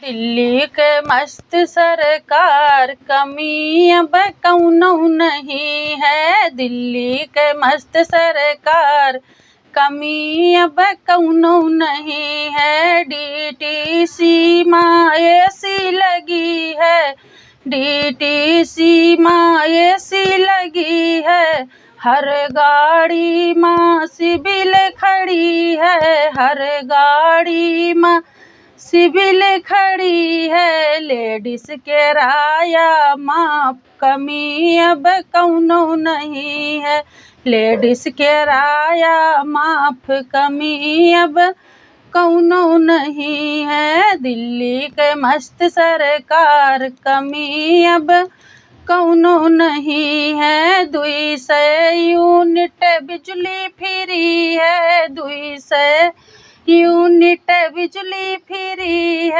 दिल्ली के मस्त सरकार कमी अब कौनो नहीं है। दिल्ली के मस्त सरकार कमी अब कौनो नहीं है। डीटीसी माँ एसी लगी है, डीटीसी माँ एसी लगी है। हर गाड़ी माँ सिविल खड़ी है, हर गाड़ी माँ सिविल खड़ी है। लेडीज किराया माफ कमी अब कौनो नहीं है, लेडीज किराया माफ कमी अब कौनो नहीं है। दिल्ली के मस्त सरकार कमी अब कौनो नहीं है। 200 यूनिट बिजली फ्री है, 200 यूनिट बिजली फ्री है।